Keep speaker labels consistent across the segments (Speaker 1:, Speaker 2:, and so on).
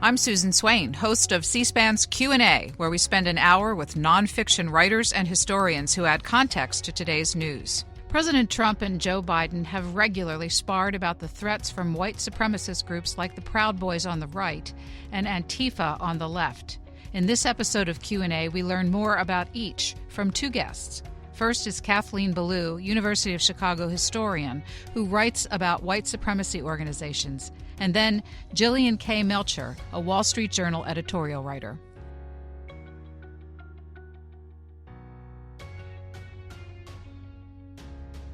Speaker 1: I'm Susan Swain, host of C-SPAN's Q&A, where we spend an hour with nonfiction writers and historians who add context to today's news. President Trump and Joe Biden have regularly sparred about the threats from white supremacist groups like the Proud Boys on the right and Antifa on the left. In this episode of Q&A, we learn more about each from two guests. First is Kathleen Belew, University of Chicago historian, who writes about white supremacy organizations. And then Jillian K. Melchior, a Wall Street Journal editorial writer.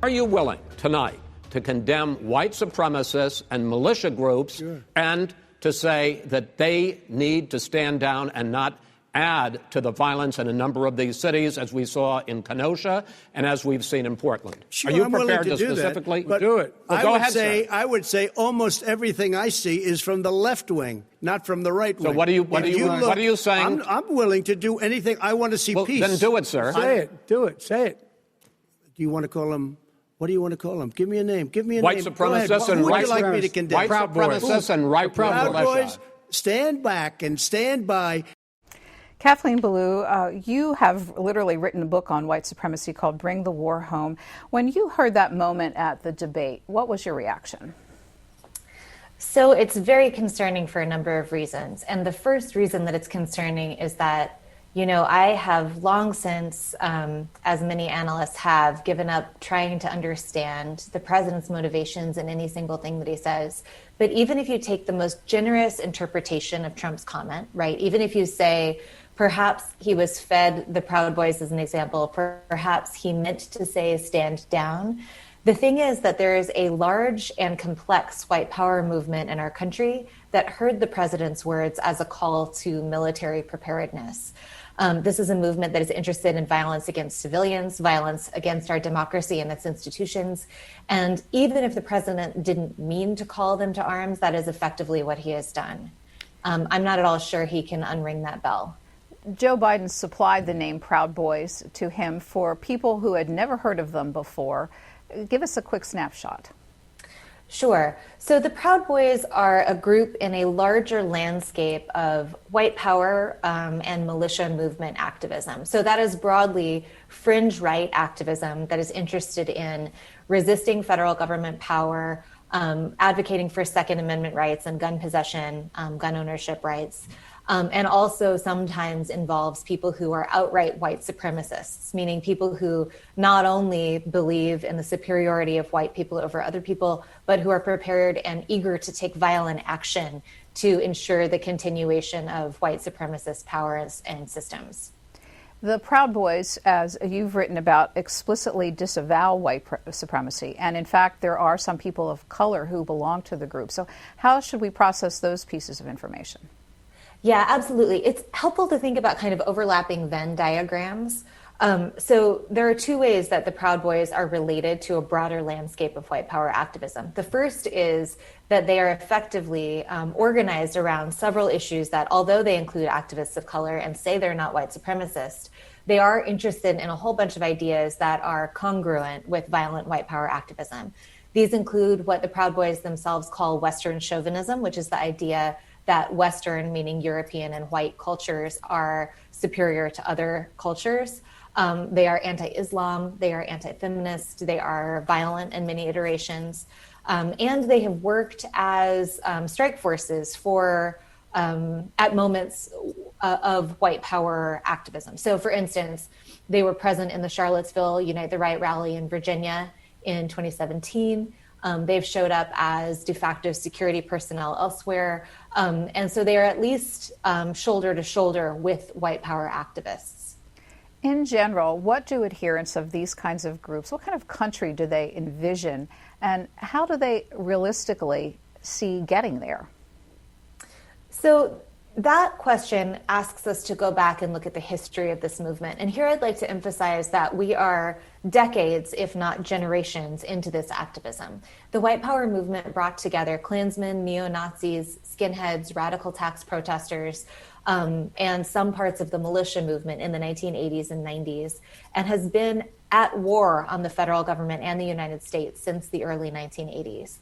Speaker 2: Are you willing tonight to condemn white supremacists and militia groups and to say that they need to stand down and not add to the violence in a number of these cities, as we saw in Kenosha and as we've seen in Portland?
Speaker 3: Sure,
Speaker 2: are you
Speaker 3: I'm
Speaker 2: prepared
Speaker 3: to
Speaker 2: specifically
Speaker 3: do it?
Speaker 2: Well, go ahead, sir.
Speaker 3: I would say almost everything I see is from the left wing, not from the right wing.
Speaker 2: So what are you saying?
Speaker 3: I'm willing to do anything. I want to see peace.
Speaker 2: Then do it, sir.
Speaker 3: Say it. Do it. Say it. Do you want to call them? What do you want to call them? Give me a name. Give me a
Speaker 2: white
Speaker 3: name.
Speaker 2: Supremacists and
Speaker 3: who would
Speaker 2: white
Speaker 3: you like me to condemn?
Speaker 2: White supremacists and right
Speaker 3: Proud Boys. Stand back and stand by.
Speaker 4: Kathleen Belew, you have literally written a book on white supremacy called Bring the War Home. When you heard that moment at the debate, what was your reaction?
Speaker 5: So it's very concerning for a number of reasons. And the first reason that it's concerning is that, you know, I have long since, as many analysts have, given up trying to understand the president's motivations in any single thing that he says. But even if you take the most generous interpretation of Trump's comment, right, even if you say, perhaps he was fed the Proud Boys as an example, perhaps he meant to say stand down. The thing is that there is a large and complex white power movement in our country that heard the president's words as a call to military preparedness. This is a movement that is interested in violence against civilians, violence against our democracy and its institutions. And even if the president didn't mean to call them to arms, that is effectively what he has done. I'm not at all sure he can unring that bell.
Speaker 4: Joe Biden supplied the name Proud Boys to him for people who had never heard of them before. Give us a quick snapshot.
Speaker 5: Sure. So the Proud Boys are a group in a larger landscape of white power and militia movement activism. So that is broadly fringe right activism that is interested in resisting federal government power, advocating for Second Amendment rights and gun possession, gun ownership rights. And also sometimes involves people who are outright white supremacists, meaning people who not only believe in the superiority of white people over other people, but who are prepared and eager to take violent action to ensure the continuation of white supremacist powers and systems.
Speaker 4: The Proud Boys, as you've written about, explicitly disavow white supremacy. And in fact, there are some people of color who belong to the group. So how should we process those pieces of information?
Speaker 5: Yeah, absolutely. It's helpful to think about kind of overlapping Venn diagrams. So there are two ways that the Proud Boys are related to a broader landscape of white power activism. The first is that they are effectively organized around several issues that, although they include activists of color and say they're not white supremacists, they are interested in a whole bunch of ideas that are congruent with violent white power activism. These include what the Proud Boys themselves call Western chauvinism, which is the idea that Western, meaning European and white cultures, are superior to other cultures. They are anti-Islam, they are anti-feminist, they are violent in many iterations, and they have worked as strike forces for at moments of white power activism. So for instance, they were present in the Charlottesville Unite the Right rally in Virginia in 2017. They've showed up as de facto security personnel elsewhere. And so they are at least shoulder to shoulder with white power activists.
Speaker 4: In general, what do adherents of these kinds of groups, what kind of country do they envision, and how do they realistically see getting there?
Speaker 5: So that question asks us to go back and look at the history of this movement. And here I'd like to emphasize that we are decades, if not generations, into this activism. The white power movement brought together Klansmen, neo-Nazis, skinheads, radical tax protesters, and some parts of the militia movement in the 1980s and 90s, and has been at war on the federal government and the United States since the early 1980s.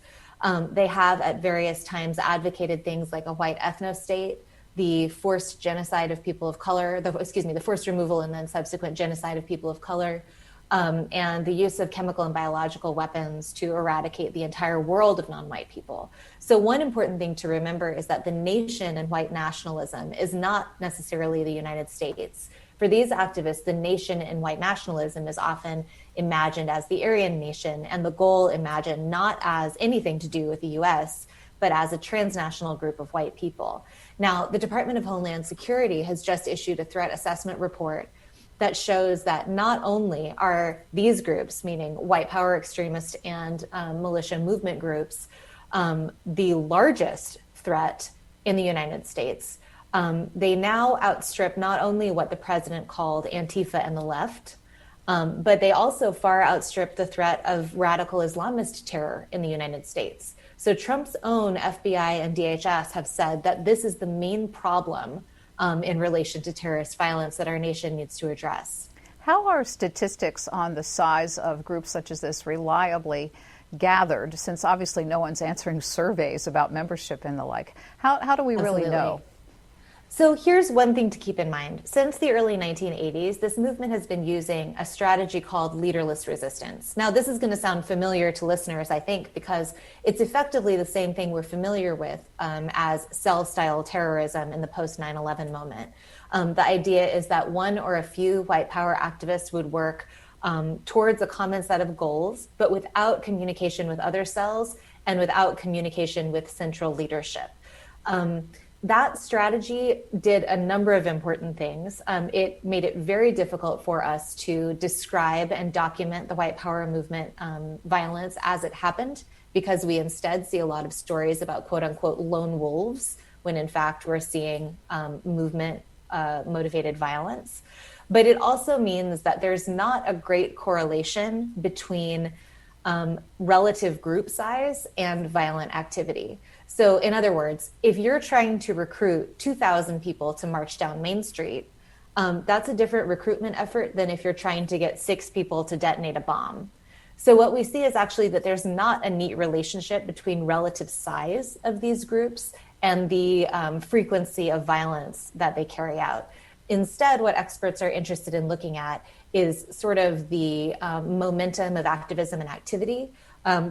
Speaker 5: They have at various times advocated things like a white ethno-state, the forced genocide of people of color, the forced removal and then subsequent genocide of people of color, and the use of chemical and biological weapons to eradicate the entire world of non-white people. So one important thing to remember is that the nation in white nationalism is not necessarily the United States. For these activists, the nation in white nationalism is often imagined as the Aryan nation, and the goal imagined not as anything to do with the US, but as a transnational group of white people. Now, the Department of Homeland Security has just issued a threat assessment report that shows that not only are these groups, meaning white power extremist and militia movement groups, the largest threat in the United States, they now outstrip not only what the president called Antifa and the left, but they also far outstrip the threat of radical Islamist terror in the United States. So Trump's own FBI and DHS have said that this is the main problem in relation to terrorist violence that our nation needs to address.
Speaker 4: How are statistics on the size of groups such as this reliably gathered, since obviously no one's answering surveys about membership and the like? How do we really know?
Speaker 5: So here's one thing to keep in mind. Since the early 1980s, this movement has been using a strategy called leaderless resistance. Now, this is going to sound familiar to listeners, I think, because it's effectively the same thing we're familiar with as cell-style terrorism in the post-9/11 moment. The idea is that one or a few white power activists would work towards a common set of goals, but without communication with other cells and without communication with central leadership. That strategy did a number of important things. It made it very difficult for us to describe and document the white power movement violence as it happened, because we instead see a lot of stories about quote unquote lone wolves, when in fact we're seeing movement motivated violence. But it also means that there's not a great correlation between relative group size and violent activity. So in other words, if you're trying to recruit 2,000 people to march down Main Street, that's a different recruitment effort than if you're trying to get 6 people to detonate a bomb. So what we see is actually that there's not a neat relationship between relative size of these groups and the frequency of violence that they carry out. Instead, what experts are interested in looking at is sort of the momentum of activism and activity.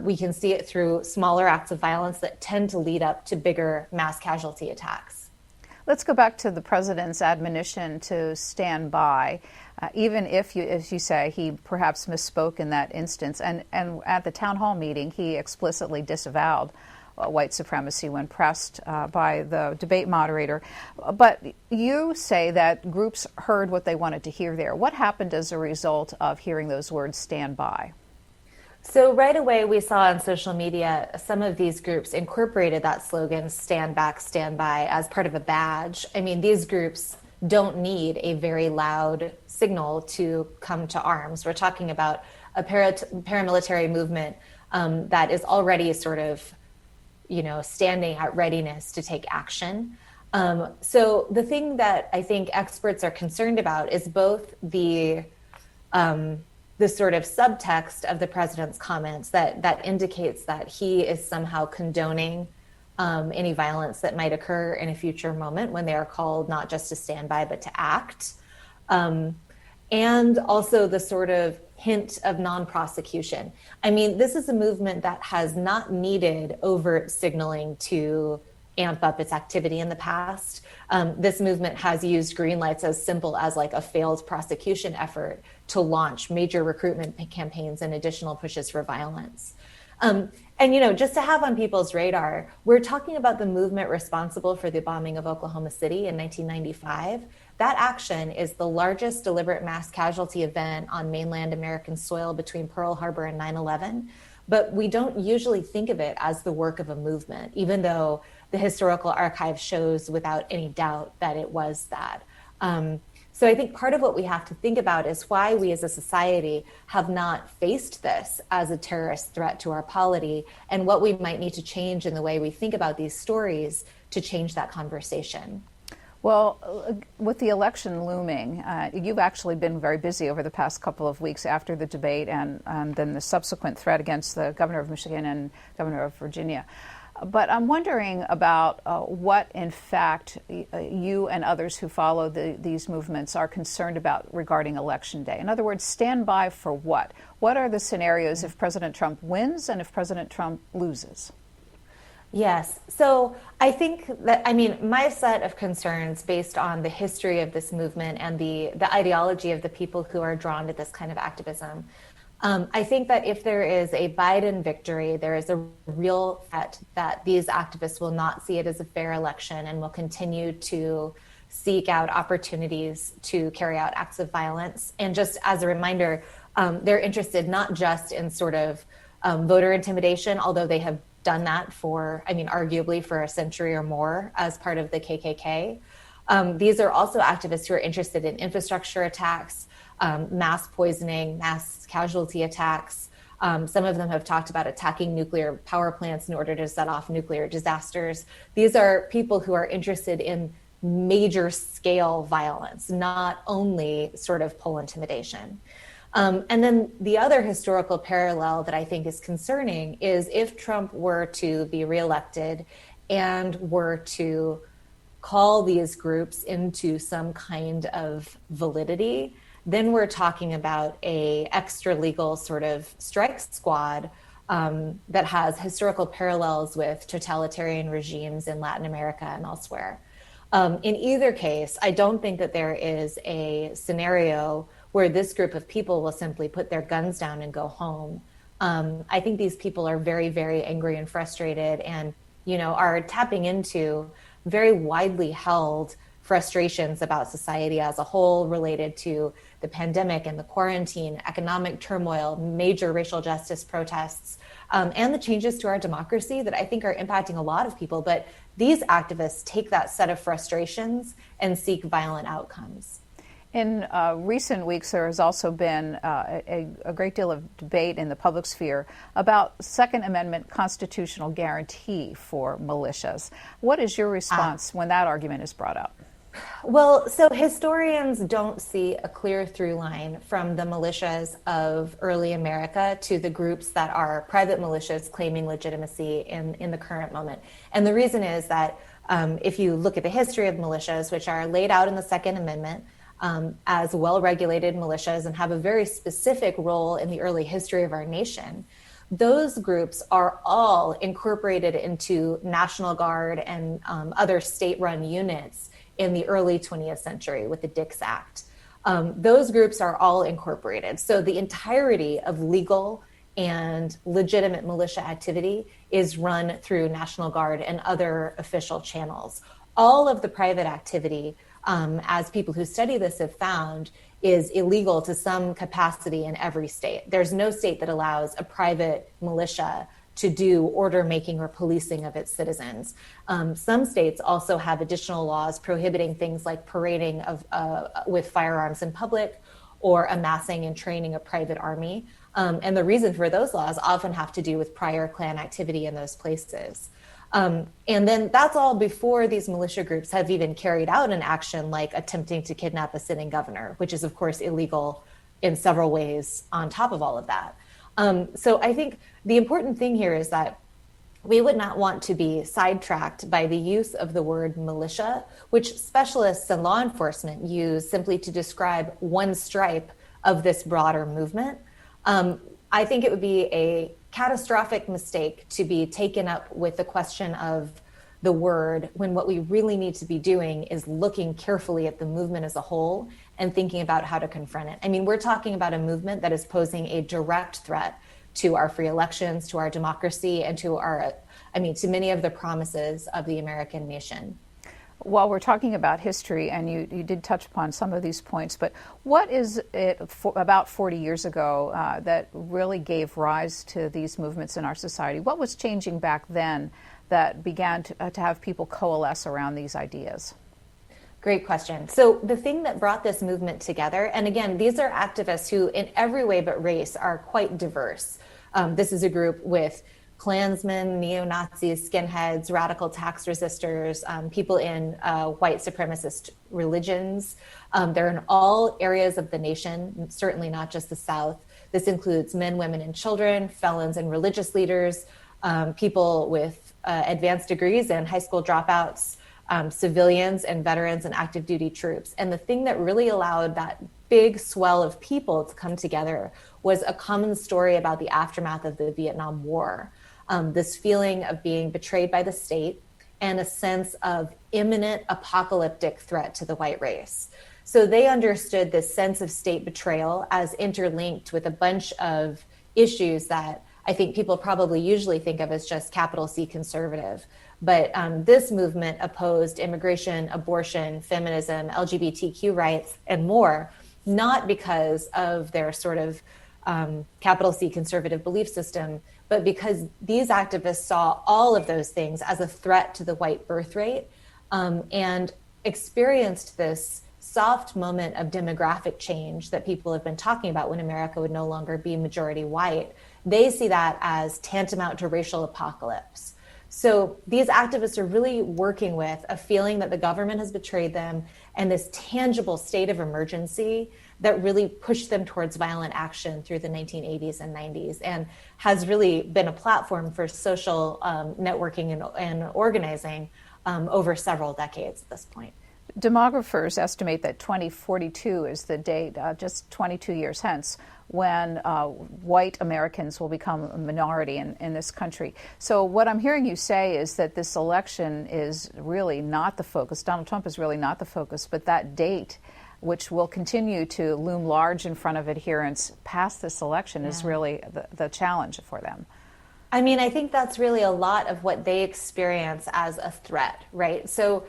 Speaker 5: We can see it through smaller acts of violence that tend to lead up to bigger mass casualty attacks.
Speaker 4: Let's go back to the president's admonition to stand by, even if, as you say, he perhaps misspoke in that instance. And at the town hall meeting, he explicitly disavowed white supremacy when pressed by the debate moderator. But you say that groups heard what they wanted to hear there. What happened as a result of hearing those words, stand by?
Speaker 5: So right away, we saw on social media, some of these groups incorporated that slogan, stand back, stand by, as part of a badge. I mean, these groups don't need a very loud signal to come to arms. We're talking about a paramilitary movement that is already sort of, standing at readiness to take action. So the thing that I think experts are concerned about is both the sort of subtext of the president's comments that indicates that he is somehow condoning any violence that might occur in a future moment when they are called not just to stand by, but to act. And also the sort of hint of non-prosecution. I mean, this is a movement that has not needed overt signaling to amp up its activity in the past. This movement has used green lights as simple as like a failed prosecution effort to launch major recruitment campaigns and additional pushes for violence. And, just to have on people's radar, we're talking about the movement responsible for the bombing of Oklahoma City in 1995. That action is the largest deliberate mass casualty event on mainland American soil between Pearl Harbor and 9/11. But we don't usually think of it as the work of a movement, even though the historical archive shows without any doubt that it was that. So I think part of what we have to think about is why we as a society have not faced this as a terrorist threat to our polity, and what we might need to change in the way we think about these stories to change that conversation.
Speaker 4: Well, with the election looming, you've actually been very busy over the past couple of weeks after the debate and then the subsequent threat against the governor of Michigan and governor of Virginia. But I'm wondering about what, in fact, you and others who follow these movements are concerned about regarding Election Day. In other words, stand by for what? What are the scenarios if President Trump wins and if President Trump loses?
Speaker 5: Yes. So I think that, my set of concerns based on the history of this movement and the ideology of the people who are drawn to this kind of activism, I think that if there is a Biden victory, there is a real threat that these activists will not see it as a fair election and will continue to seek out opportunities to carry out acts of violence. And just as a reminder, they're interested not just in sort of voter intimidation, although they have done that arguably for a century or more as part of the KKK. These are also activists who are interested in infrastructure attacks, mass poisoning, mass casualty attacks. Some of them have talked about attacking nuclear power plants in order to set off nuclear disasters. These are people who are interested in major scale violence, not only sort of poll intimidation. And then the other historical parallel that I think is concerning is if Trump were to be reelected and were to call these groups into some kind of validity, then we're talking about a extra legal sort of strike squad that has historical parallels with totalitarian regimes in Latin America and elsewhere. In either case, I don't think that there is a scenario where this group of people will simply put their guns down and go home. I think these people are very, very angry and frustrated and, are tapping into very widely held frustrations about society as a whole related to the pandemic and the quarantine, economic turmoil, major racial justice protests, and the changes to our democracy that I think are impacting a lot of people. But these activists take that set of frustrations and seek violent outcomes.
Speaker 4: In recent weeks, there has also been a great deal of debate in the public sphere about Second Amendment constitutional guarantee for militias. What is your response when that argument is brought up?
Speaker 5: Well, so historians don't see a clear through line from the militias of early America to the groups that are private militias claiming legitimacy in the current moment. And the reason is that if you look at the history of militias, which are laid out in the Second Amendment, as well-regulated militias and have a very specific role in the early history of our nation, those groups are all incorporated into National Guard and other state-run units in the early 20th century with the Dix Act. Those groups are all incorporated. So the entirety of legal and legitimate militia activity is run through National Guard and other official channels. All of the private activity, as people who study this have found, is illegal to some capacity in every state. There's no state that allows a private militia to do order making or policing of its citizens. Some states also have additional laws prohibiting things like parading with firearms in public or amassing and training a private army. And the reason for those laws often have to do with prior Klan activity in those places. And then that's all before these militia groups have even carried out an action like attempting to kidnap a sitting governor, which is, of course, illegal in several ways on top of all of that. So I think the important thing here is that we would not want to be sidetracked by the use of the word militia, which specialists and law enforcement use simply to describe one stripe of this broader movement. I think it would be a catastrophic mistake to be taken up with the question of the word when what we really need to be doing is looking carefully at the movement as a whole and thinking about how to confront it. I mean, we're talking about a movement that is posing a direct threat to our free elections, to our democracy, and to to many of the promises of the American nation.
Speaker 4: While we're talking about history, and you did touch upon some of these points, but what is it about 40 years ago that really gave rise to these movements in our society? What was changing back then that began to have people coalesce around these ideas?
Speaker 5: Great question. So the thing that brought this movement together, and again, these are activists who in every way but race are quite diverse. This is a group with Klansmen, neo-Nazis, skinheads, radical tax resistors, people in white supremacist religions. They're in all areas of the nation, certainly not just the South. This includes men, women, and children, felons and religious leaders, people with advanced degrees and high school dropouts, civilians and veterans and active duty troops. And the thing that really allowed that big swell of people to come together was a common story about the aftermath of the Vietnam War. This feeling of being betrayed by the state and a sense of imminent apocalyptic threat to the white race. So they understood this sense of state betrayal as interlinked with a bunch of issues that I think people probably usually think of as just capital C conservative. But this movement opposed immigration, abortion, feminism, LGBTQ rights, and more, not because of their sort of capital C conservative belief system, but because these activists saw all of those things as a threat to the white birth rate, and experienced this soft moment of demographic change that people have been talking about when America would no longer be majority white. They see that as tantamount to racial apocalypse. So these activists are really working with a feeling that the government has betrayed them and this tangible state of emergency that really pushed them towards violent action through the 1980s and 90s, and has really been a platform for social networking and organizing over several decades at this point.
Speaker 4: Demographers estimate that 2042 is the date, just 22 years hence, when white Americans will become a minority in this country. So what I'm hearing you say is that this election is really not the focus. Donald Trump is really not the focus, but that date, which will continue to loom large in front of adherents past this election, is really the challenge for them.
Speaker 5: I mean, I think that's really a lot of what they experience as a threat, right? So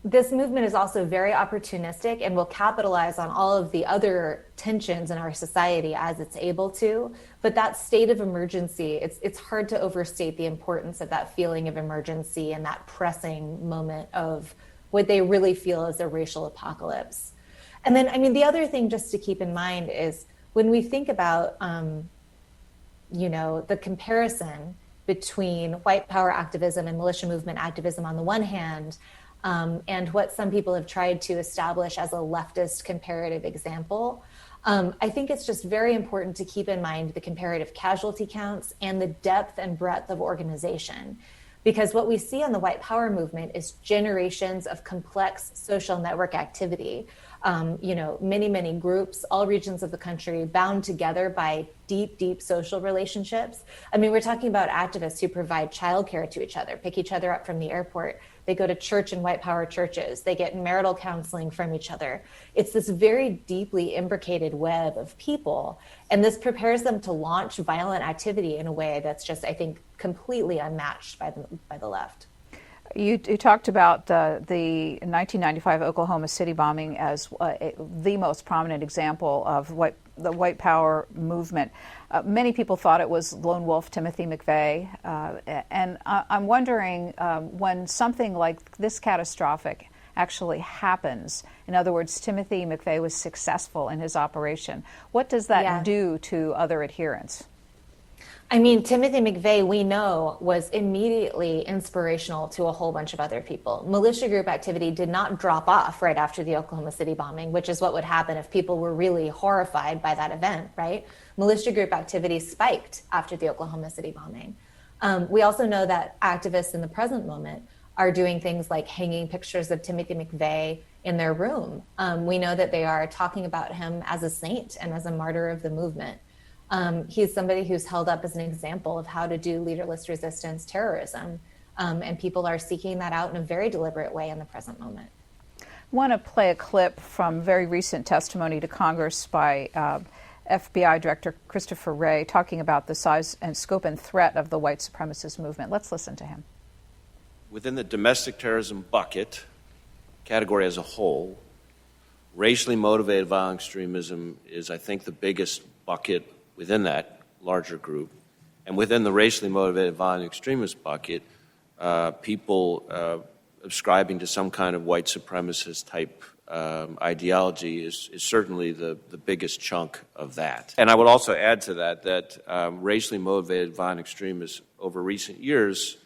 Speaker 5: this movement is also very opportunistic and will capitalize on all of the other tensions in our society as it's able to. But that state of emergency, it's hard to overstate the importance of that feeling of emergency and that pressing moment of what they really feel is a racial apocalypse. And then, I mean, the other thing just to keep in mind is when we think about, the comparison between white power activism and militia movement activism on the one hand, and what some people have tried to establish as a leftist comparative example, I think it's just very important to keep in mind the comparative casualty counts and the depth and breadth of organization. Because what we see on the white power movement is generations of complex social network activity. Many, many groups, all regions of the country, bound together by deep, deep social relationships. I mean, we're talking about activists who provide childcare to each other, pick each other up from the airport. They go to church in white power churches. They get marital counseling from each other. It's this very deeply imbricated web of people. And this prepares them to launch violent activity in a way that's just, I think, completely unmatched by the left.
Speaker 4: You talked about the 1995 Oklahoma City bombing as the most prominent example of the white power movement. Many people thought it was lone wolf Timothy McVeigh. And I'm wondering when something like this catastrophic actually happens, in other words, Timothy McVeigh was successful in his operation, what does that do to other adherents?
Speaker 5: I mean, Timothy McVeigh, we know, was immediately inspirational to a whole bunch of other people. Militia group activity did not drop off right after the Oklahoma City bombing, which is what would happen if people were really horrified by that event, right? Militia group activity spiked after the Oklahoma City bombing. We also know that activists in the present moment are doing things like hanging pictures of Timothy McVeigh in their room. We know that they are talking about him as a saint and as a martyr of the movement. He's somebody who's held up as an example of how to do leaderless resistance terrorism. And people are seeking that out in a very deliberate way in the present moment.
Speaker 4: I want to play a clip from very recent testimony to Congress by FBI Director Christopher Wray talking about the size and scope and threat of the white supremacist movement. Let's listen to him.
Speaker 6: Within the domestic terrorism bucket, category as a whole, racially motivated violent extremism is, I think, the biggest bucket within that larger group. And within the racially motivated violent extremist bucket, people ascribing to some kind of white supremacist type ideology is certainly the biggest chunk of that. And I would also add to that racially motivated violent extremists over recent years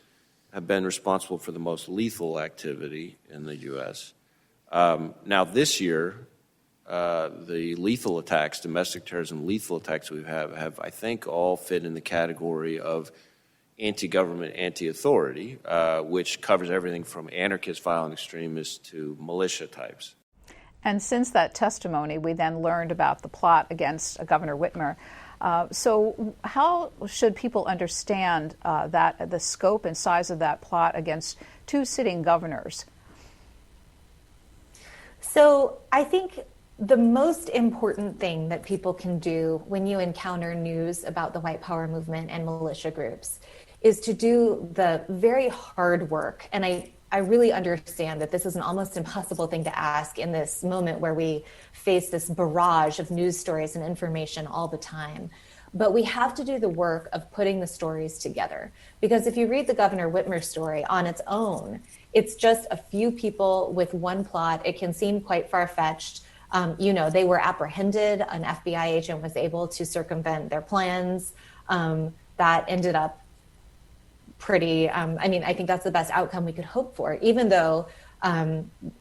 Speaker 6: have been responsible for the most lethal activity in the U.S. Now this year, the lethal attacks, domestic terrorism lethal attacks we have, I think, all fit in the category of anti-government, anti-authority, which covers everything from anarchist violent extremists to militia types.
Speaker 4: And since that testimony, we then learned about the plot against Governor Whitmer. So how should people understand that the scope and size of that plot against two sitting governors?
Speaker 5: So I think the most important thing that people can do when you encounter news about the white power movement and militia groups is to do the very hard work. And I really understand that this is an almost impossible thing to ask in this moment where we face this barrage of news stories and information all the time. But we have to do the work of putting the stories together. Because if you read the Governor Whitmer story on its own, it's just a few people with one plot. It can seem quite far-fetched. They were apprehended. An FBI agent was able to circumvent their plans. That ended up pretty, I think that's the best outcome we could hope for, even though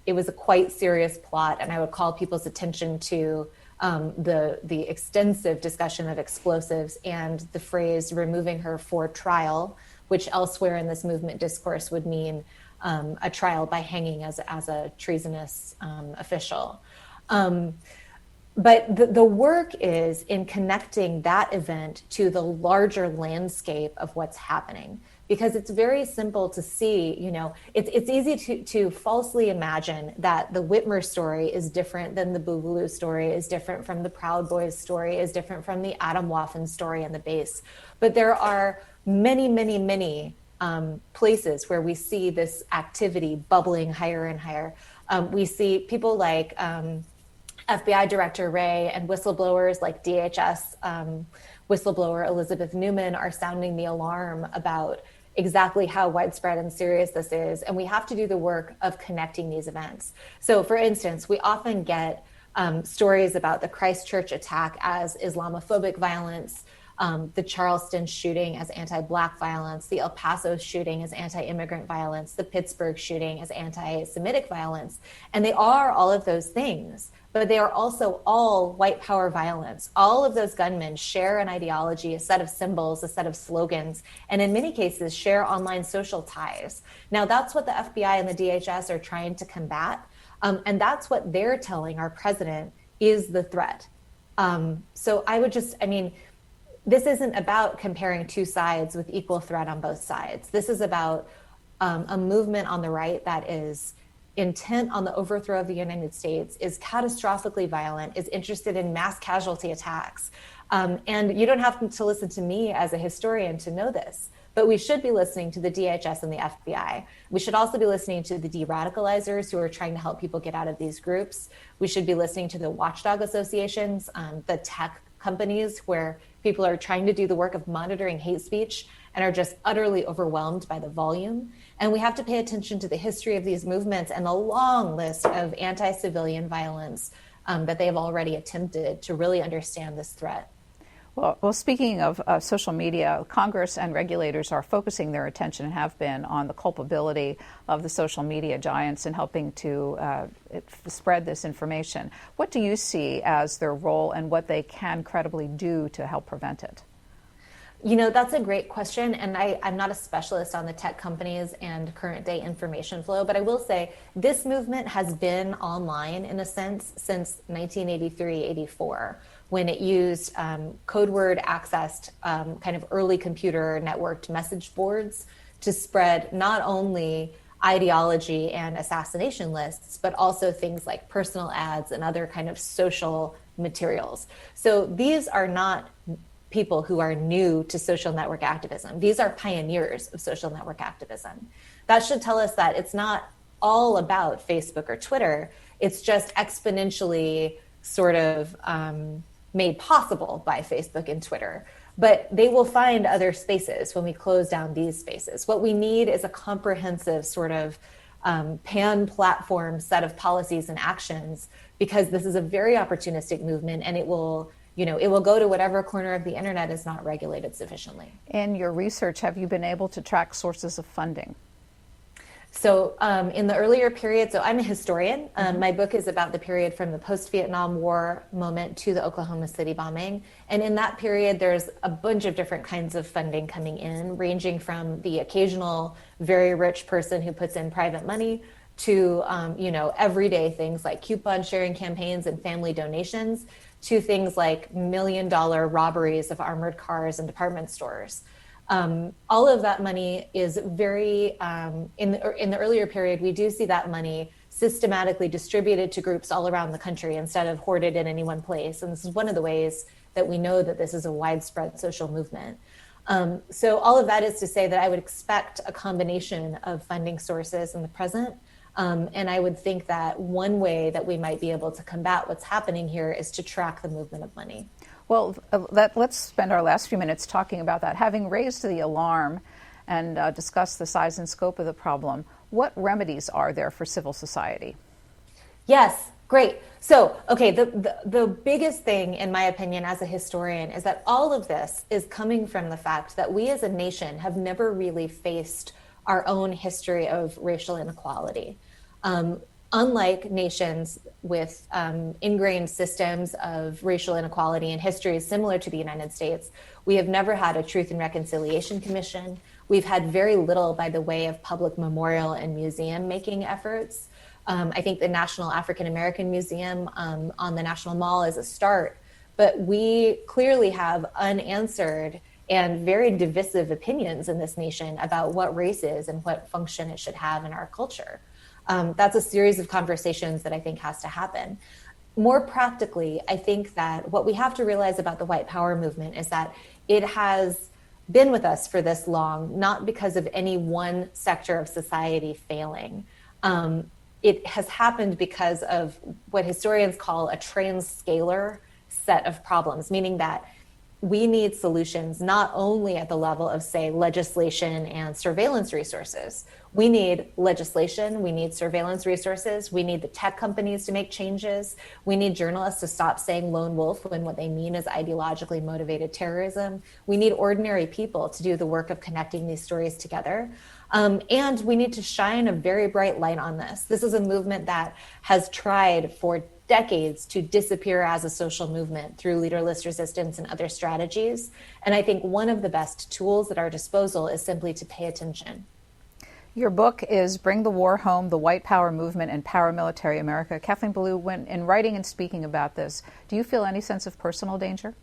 Speaker 5: it was a quite serious plot. And I would call people's attention to the extensive discussion of explosives and the phrase removing her for trial, which elsewhere in this movement discourse would mean a trial by hanging as a treasonous official. But the work is in connecting that event to the larger landscape of what's happening. Because it's very simple to see, it's easy to falsely imagine that the Whitmer story is different than the Boogaloo story, is different from the Proud Boys story, is different from the Adam Waffen story and the base. But there are many, many, many places where we see this activity bubbling higher and higher. We see people like FBI Director Wray and whistleblowers like DHS whistleblower Elizabeth Newman are sounding the alarm about exactly how widespread and serious this is. And we have to do the work of connecting these events. So for instance, we often get stories about the Christchurch attack as Islamophobic violence, the Charleston shooting as anti-Black violence, the El Paso shooting as anti-immigrant violence, the Pittsburgh shooting as anti-Semitic violence. And they are all of those things, but they are also all white power violence. All of those gunmen share an ideology, a set of symbols, a set of slogans, and in many cases share online social ties. Now that's what the FBI and the DHS are trying to combat. And that's what they're telling our president is the threat. So I would this isn't about comparing two sides with equal threat on both sides. This is about a movement on the right that is intent on the overthrow of the United States, is catastrophically violent, is interested in mass casualty attacks. And you don't have to listen to me as a historian to know this, but we should be listening to the DHS and the FBI. We should also be listening to the de-radicalizers who are trying to help people get out of these groups. We should be listening to the watchdog associations, the tech companies where people are trying to do the work of monitoring hate speech and are just utterly overwhelmed by the volume. And we have to pay attention to the history of these movements and the long list of anti-civilian violence that they have already attempted to really understand this threat.
Speaker 4: Well, speaking of social media, Congress and regulators are focusing their attention and have been on the culpability of the social media giants in helping to spread this information. What do you see as their role and what they can credibly do to help prevent it?
Speaker 5: That's a great question. And I'm not a specialist on the tech companies and current day information flow, but I will say this movement has been online in a sense since 1983-84. When it used code word accessed kind of early computer networked message boards to spread not only ideology and assassination lists, but also things like personal ads and other kind of social materials. So these are not people who are new to social network activism. These are pioneers of social network activism. That should tell us that it's not all about Facebook or Twitter. It's just exponentially sort of made possible by Facebook and Twitter. But they will find other spaces when we close down these spaces. What we need is a comprehensive sort of pan-platform set of policies and actions, because this is a very opportunistic movement, and it will go to whatever corner of the internet is not regulated sufficiently.
Speaker 4: In your research, have you been able to track sources of funding?
Speaker 5: So in the earlier period, so I'm a historian. My book is about the period from the post-Vietnam War moment to the Oklahoma City bombing. And in that period, there's a bunch of different kinds of funding coming in, ranging from the occasional very rich person who puts in private money to, everyday things like coupon sharing campaigns and family donations, to things like $1 million robberies of armored cars and department stores. All of that money is very, in the earlier period, we do see that money systematically distributed to groups all around the country instead of hoarded in any one place. And this is one of the ways that we know that this is a widespread social movement. So all of that is to say that I would expect a combination of funding sources in the present. And I would think that one way that we might be able to combat what's happening here is to track the movement of money.
Speaker 4: Well, let's spend our last few minutes talking about that. Having raised the alarm and discussed the size and scope of the problem, what remedies are there for civil society?
Speaker 5: Yes, great. So, okay, the biggest thing, in my opinion, as a historian, is that all of this is coming from the fact that we as a nation have never really faced our own history of racial inequality. Unlike nations with ingrained systems of racial inequality and histories similar to the United States, we have never had a Truth and Reconciliation Commission. We've had very little by the way of public memorial and museum making efforts. I think the National African American Museum on the National Mall is a start, but we clearly have unanswered and very divisive opinions in this nation about what race is and what function it should have in our culture. That's a series of conversations that I think has to happen. More practically, I think that what we have to realize about the white power movement is that it has been with us for this long, not because of any one sector of society failing. It has happened because of what historians call a transscalar set of problems, meaning that we need solutions not only at the level of, say, legislation and surveillance resources. We need legislation, we need surveillance resources, we need the tech companies to make changes, we need journalists to stop saying lone wolf when what they mean is ideologically motivated terrorism. We need ordinary people to do the work of connecting these stories together. And we need to shine a very bright light on this. This is a movement that has tried for decades to disappear as a social movement through leaderless resistance and other strategies. And I think one of the best tools at our disposal is simply to pay attention.
Speaker 4: Your book is Bring the War Home, the White Power Movement and Paramilitary America. Kathleen Belew, when in writing and speaking about this, do you feel any sense of personal danger?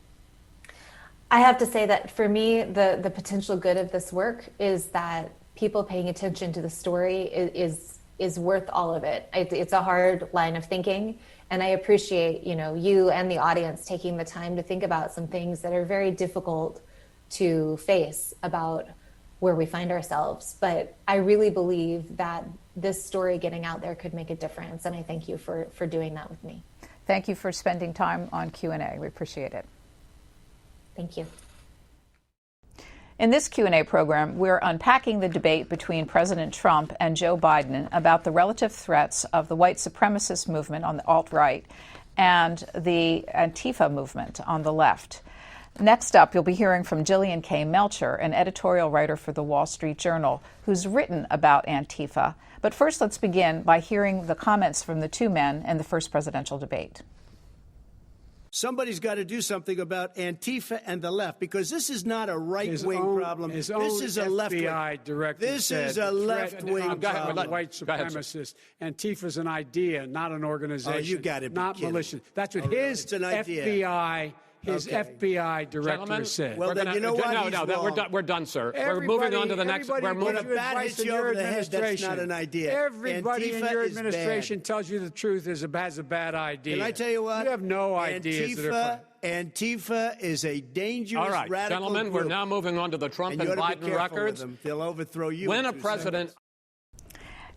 Speaker 5: I have to say that for me, the potential good of this work is that people paying attention to the story is worth all of it. It's a hard line of thinking. And I appreciate, you and the audience taking the time to think about some things that are very difficult to face about where we find ourselves. But I really believe that this story getting out there could make a difference. And I thank you for doing that with me.
Speaker 4: Thank you for spending time on Q&A. We appreciate it.
Speaker 5: Thank you.
Speaker 4: In this Q&A program, we're unpacking the debate between President Trump and Joe Biden about the relative threats of the white supremacist movement on the alt-right and the Antifa movement on the left. Next up, you'll be hearing from Jillian K. Melchior, an editorial writer for the Wall Street Journal, who's written about Antifa. But first, let's begin by hearing the comments from the two men in the first presidential debate.
Speaker 3: Somebody's got to do something about Antifa and the left, because this is not a right-wing problem. This is a left-wing. This is a left-wing problem.
Speaker 7: White supremacist. Antifa's an idea, not an organization.
Speaker 3: Oh, you got to be
Speaker 7: not
Speaker 3: kidding.
Speaker 7: militia. That's what his FBI. FBI director said.
Speaker 3: Well, then you know what?
Speaker 2: No, we're done, sir. We're moving on to the next. We're moving.
Speaker 3: When a bat hits you over the head, that's not an idea.
Speaker 7: Everybody
Speaker 3: Antifa
Speaker 7: in your administration tells you the truth has a bad idea.
Speaker 3: Can I tell you what?
Speaker 7: You have no ideas.
Speaker 3: Antifa is a dangerous,
Speaker 2: all right,
Speaker 3: radical
Speaker 2: gentlemen,
Speaker 3: group.
Speaker 2: We're now moving on to the Trump and Biden records.
Speaker 3: They'll overthrow you.
Speaker 2: When a president...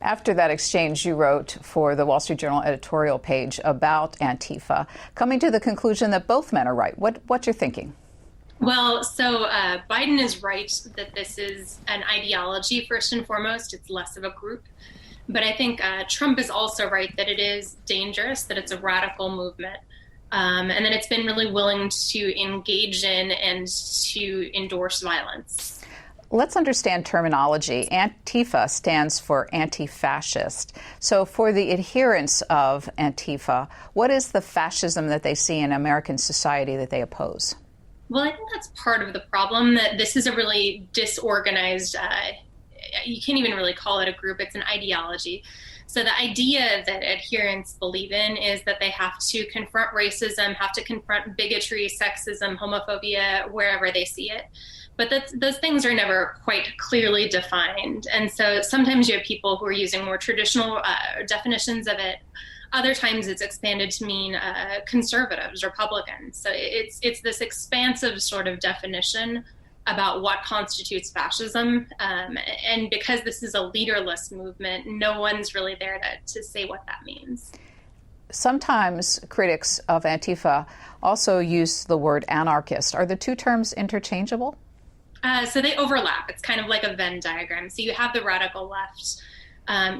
Speaker 4: After that exchange you wrote for the Wall Street Journal editorial page about Antifa, coming to the conclusion that both men are right. What's your thinking?
Speaker 8: Well, so Biden is right that this is an ideology first and foremost. It's less of a group. But I think Trump is also right that it is dangerous, that it's a radical movement, and that it's been really willing to engage in and to endorse violence.
Speaker 4: Let's understand terminology. Antifa stands for anti-fascist. So for the adherents of Antifa, what is the fascism that they see in American society that they oppose?
Speaker 8: Well, I think that's part of the problem, that this is a really disorganized, you can't even really call it a group, it's an ideology. So the idea that adherents believe in is that they have to confront racism, have to confront bigotry, sexism, homophobia, wherever they see it. But those things are never quite clearly defined. And so sometimes you have people who are using more traditional definitions of it. Other times it's expanded to mean conservatives, Republicans. So it's this expansive sort of definition about what constitutes fascism. And because this is a leaderless movement, no one's really there to say what that means.
Speaker 4: Sometimes critics of Antifa also use the word anarchist. Are the two terms interchangeable?
Speaker 8: So they overlap. It's kind of like a Venn diagram. So you have the radical left.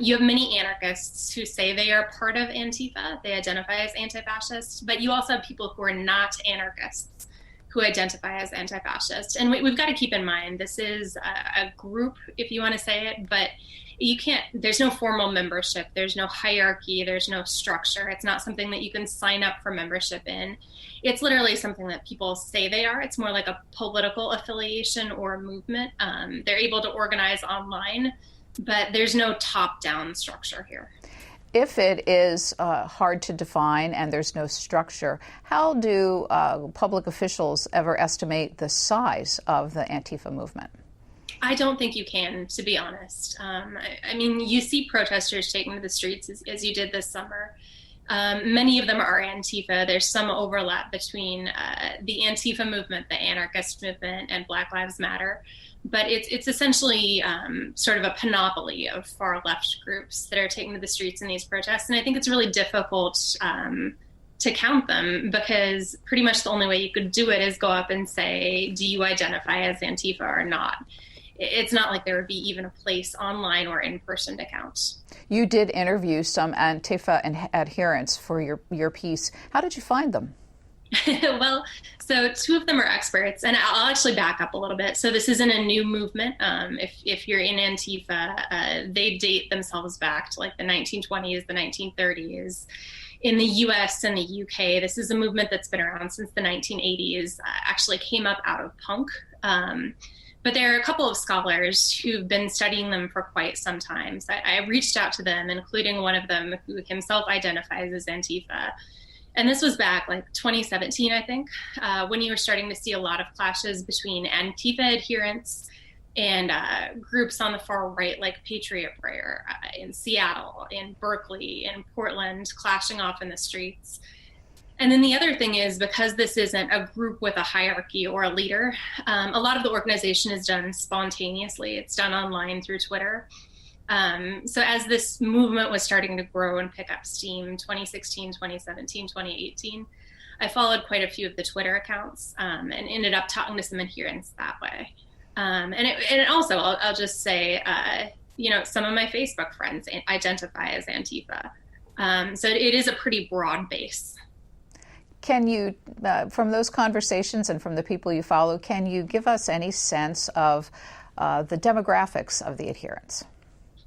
Speaker 8: You have many anarchists who say they are part of Antifa. They identify as anti-fascist. But you also have people who are not anarchists who identify as anti-fascist. And we've got to keep in mind, this is a group, if you want to say it, but you can't, there's no formal membership. There's no hierarchy. There's no structure. It's not something that you can sign up for membership in. It's literally something that people say they are. It's more like a political affiliation or a movement. They're able to organize online, but there's no top-down structure here.
Speaker 4: If it is hard to define and there's no structure, how do public officials ever estimate the size of the Antifa movement?
Speaker 8: I don't think you can, to be honest. I mean, you see protesters taking to the streets as you did this summer. Many of them are Antifa. There's some overlap between the Antifa movement, the anarchist movement, and Black Lives Matter. But it's essentially sort of a panoply of far left groups that are taking to the streets in these protests. And I think it's really difficult to count them, because pretty much the only way you could do it is go up and say, do you identify as Antifa or not? It's not like there would be even a place online or in person to count.
Speaker 4: You did interview some Antifa adherents for your piece. How did you find them?
Speaker 8: Well, so two of them are experts, and I'll actually back up a little bit. So this isn't a new movement. If you're in Antifa, they date themselves back to like the 1920s, the 1930s. In the US and the UK, this is a movement that's been around since the 1980s, actually came up out of punk. But there are a couple of scholars who've been studying them for quite some time. So I reached out to them, including one of them who himself identifies as Antifa. And this was back like 2017, I think, when you were starting to see a lot of clashes between Antifa adherents and groups on the far right, like Patriot Prayer in Seattle, in Berkeley, in Portland, clashing off in the streets. And then the other thing is, because this isn't a group with a hierarchy or a leader, a lot of the organization is done spontaneously. It's done online through Twitter. So as this movement was starting to grow and pick up steam, 2016, 2017, 2018, I followed quite a few of the Twitter accounts and ended up talking to some adherents that way. And it also, I'll just say, some of my Facebook friends identify as Antifa. So it is a pretty broad base.
Speaker 4: Can you, from those conversations and from the people you follow, can you give us any sense of the demographics of the adherents?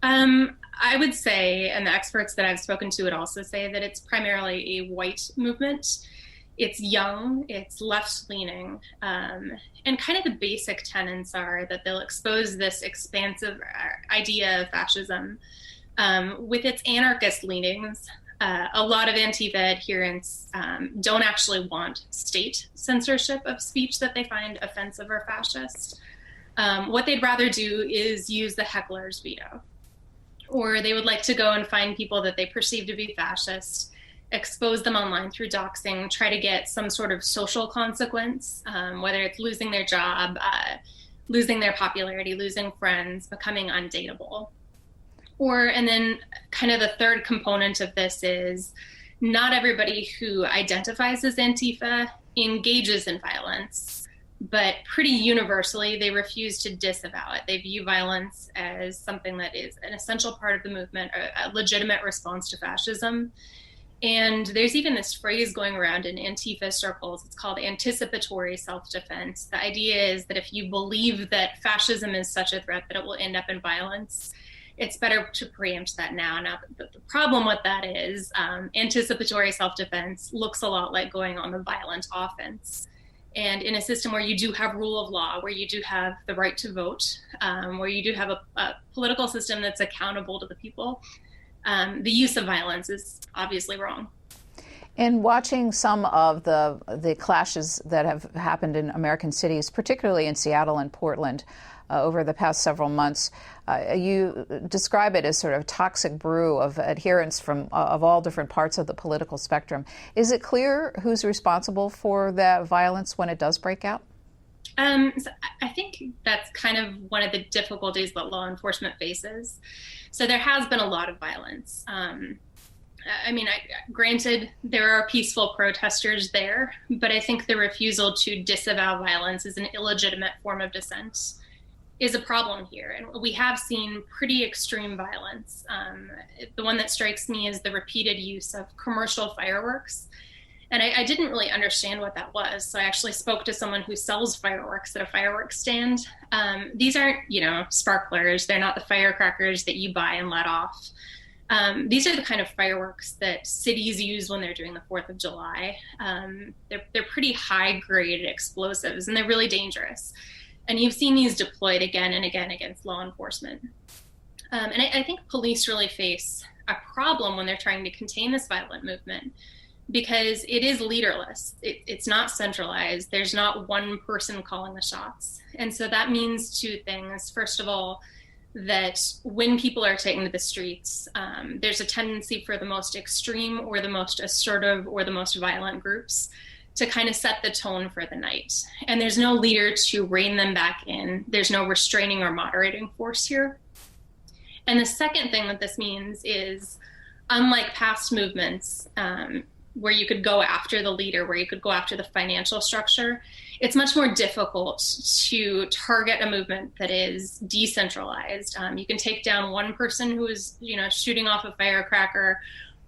Speaker 8: I would say, and the experts that I've spoken to would also say, that it's primarily a white movement. It's young, it's left-leaning, and kind of the basic tenets are that they'll expose this expansive idea of fascism with its anarchist leanings. A lot of Antifa adherents don't actually want state censorship of speech that they find offensive or fascist. What they'd rather do is use the heckler's veto. Or they would like to go and find people that they perceive to be fascist, expose them online through doxing, try to get some sort of social consequence, whether it's losing their job, losing their popularity, losing friends, becoming undateable. And then kind of the third component of this is not everybody who identifies as Antifa engages in violence, but pretty universally, they refuse to disavow it. They view violence as something that is an essential part of the movement, a legitimate response to fascism. And there's even this phrase going around in Antifa circles. It's called anticipatory self-defense. The idea is that if you believe that fascism is such a threat that it will end up in violence, it's better to preempt that now. Now, the problem with that is anticipatory self-defense looks a lot like going on the violent offense. And in a system where you do have rule of law, where you do have the right to vote, where you do have a political system that's accountable to the people, the use of violence is obviously wrong.
Speaker 4: In watching some of the clashes that have happened in American cities, particularly in Seattle and Portland, over the past several months, you describe it as sort of toxic brew of adherents from of all different parts of the political spectrum. Is it clear who's responsible for that violence when it does break out?
Speaker 8: So I think that's kind of one of the difficulties that law enforcement faces. So there has been a lot of violence. Granted, there are peaceful protesters there, but I think the refusal to disavow violence as an illegitimate form of dissent is a problem here. And we have seen pretty extreme violence. The one that strikes me is the repeated use of commercial fireworks. And I didn't really understand what that was. So I actually spoke to someone who sells fireworks at a fireworks stand. These aren't, sparklers. They're not the firecrackers that you buy and let off. These are the kind of fireworks that cities use when they're doing the 4th of July. They're pretty high-grade explosives, and they're really dangerous. And you've seen these deployed again and again against law enforcement. And I think police really face a problem when they're trying to contain this violent movement, because it is leaderless. It's not centralized. There's not one person calling the shots. And so that means two things. First of all, that when people are taken to the streets, there's a tendency for the most extreme or the most assertive or the most violent groups to kind of set the tone for the night. And there's no leader to rein them back in. There's no restraining or moderating force here. And the second thing that this means is, unlike past movements, where you could go after the leader, where you could go after the financial structure, it's much more difficult to target a movement that is decentralized. You can take down one person who is, shooting off a firecracker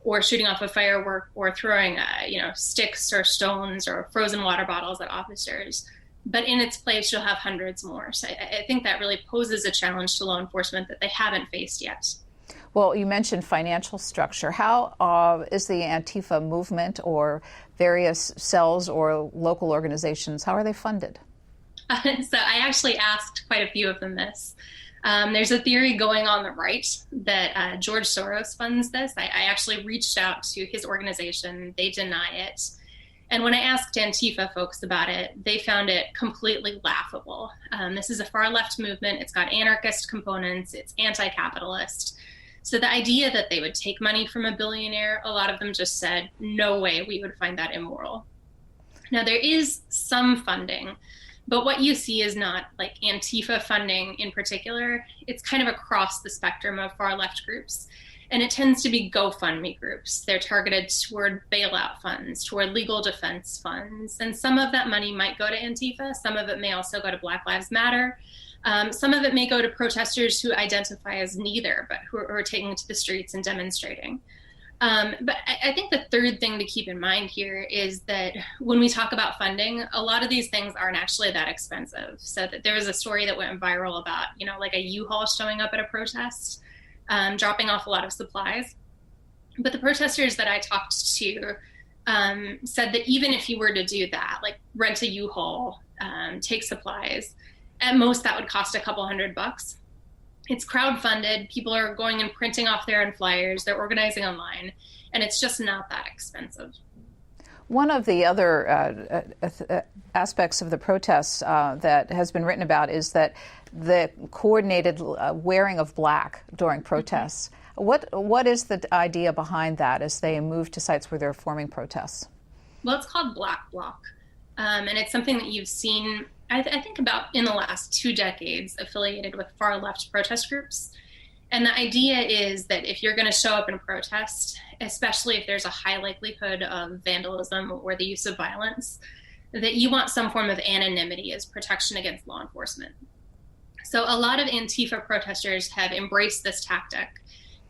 Speaker 8: or shooting off a firework or throwing, sticks or stones or frozen water bottles at officers. But in its place, you'll have hundreds more. So I think that really poses a challenge to law enforcement that they haven't faced yet.
Speaker 4: Well, you mentioned financial structure. How is the Antifa movement or various cells or local organizations, how are they funded?
Speaker 8: So I actually asked quite a few of them this. There's a theory going on the right that George Soros funds this. I actually reached out to his organization. They deny it. And when I asked Antifa folks about it, they found it completely laughable. This is a far left movement. It's got anarchist components. It's anti-capitalist. So the idea that they would take money from a billionaire, a lot of them just said, no way, we would find that immoral. Now, there is some funding, but what you see is not like Antifa funding in particular. It's kind of across the spectrum of far left groups. And it tends to be GoFundMe groups. They're targeted toward bailout funds, toward legal defense funds. And some of that money might go to Antifa. Some of it may also go to Black Lives Matter. Some of it may go to protesters who identify as neither, but who are taking to the streets and demonstrating. But I think the third thing to keep in mind here is that when we talk about funding, a lot of these things aren't actually that expensive. So that there was a story that went viral about, like a U-Haul showing up at a protest, dropping off a lot of supplies. But the protesters that I talked to said that even if you were to do that, like rent a U-Haul, take supplies, at most that would cost a couple $100. It's crowdfunded. People are going and printing off their own flyers. They're organizing online, and it's just not that expensive.
Speaker 4: One of the other aspects of the protests that has been written about is that the coordinated wearing of black during protests. Mm-hmm. What is the idea behind that as they move to sites where they're forming protests?
Speaker 8: Well, it's called Black Bloc, and it's something that you've seen, I think, about in the last 2 decades, affiliated with far left protest groups. And the idea is that if you're going to show up in a protest, especially if there's a high likelihood of vandalism or the use of violence, that you want some form of anonymity as protection against law enforcement. So a lot of Antifa protesters have embraced this tactic.